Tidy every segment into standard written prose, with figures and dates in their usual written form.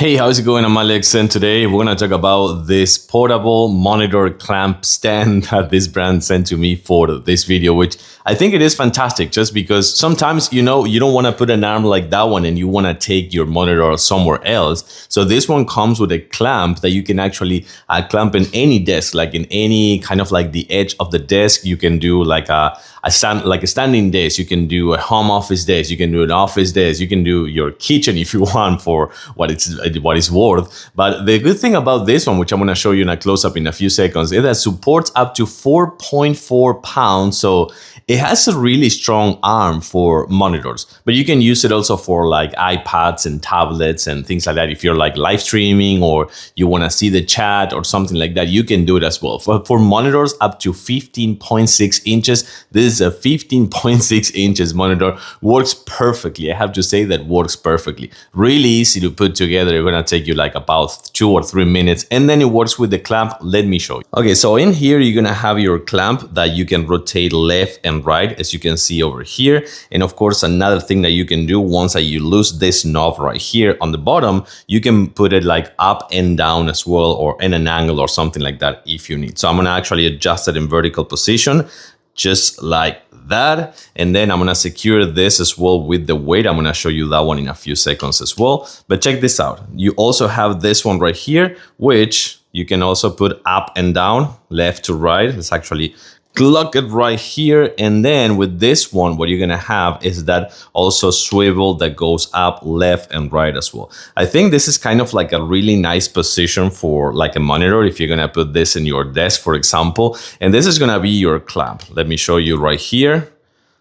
Hey, how's it going? I'm Alex, and today we're going to talk about this portable monitor clamp stand that this brand sent to me for this video, which I think it is fantastic just because sometimes, you don't want to put an arm like that one and you want to take your monitor somewhere else. So this one comes with a clamp that you can actually clamp in any desk, like in any kind of like the edge of the desk. You can do like a standing desk, you can do a home office desk, you can do an office desk, you can do your kitchen if you want for what it's worth. But the good thing about this one, which I'm going to show you in a close-up in a few seconds, is that it supports up to 4.4 pounds. So it has a really strong arm for monitors, but you can use it also for like iPads and tablets and things like that. If you're like live streaming or you want to see the chat or something like that, you can do it as well. For monitors up to 15.6 inches, this is a 15.6 inches monitor. Works perfectly. I have to say that works perfectly. Really easy to put together. It's going to take you like about 2 or 3 minutes, and then it works with the clamp. Let me show you. Okay, so in here, you're going to have your clamp that you can rotate left and right, as you can see over here. And of course, another thing that you can do once you lose this knob right here on the bottom, you can put it like up and down as well, or in an angle or something like that if you need. So I'm going to actually adjust it in vertical position, just like that. And then I'm going to secure this as well with the weight. I'm going to show you that one in a few seconds as well. But check this out. You also have this one right here, which you can also put up and down, left to right. It's actually lock it right here. And then with this one, what you're going to have is that also swivel that goes up left and right as well. I think this is kind of like a really nice position for like a monitor if you're going to put this in your desk, for example. And this is going to be your clamp. Let me show you right here.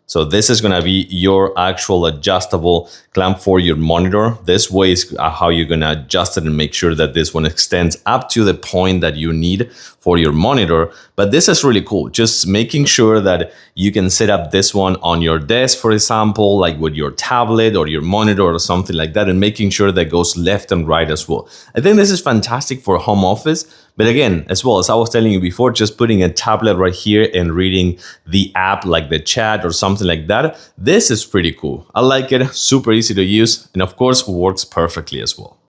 So this is going to be your actual adjustable clamp for your monitor. This way is how you're going to adjust it and make sure that this one extends up to the point that you need for your monitor. But this is really cool. Just making sure that you can set up this one on your desk, for example, like with your tablet or your monitor or something like that, and making sure that goes left and right as well. I think this is fantastic for home office. But again, as well as I was telling you before, just putting a tablet right here and reading the app like the chat or something like that, this is pretty cool. I like it, super easy to use, and of course works perfectly as well.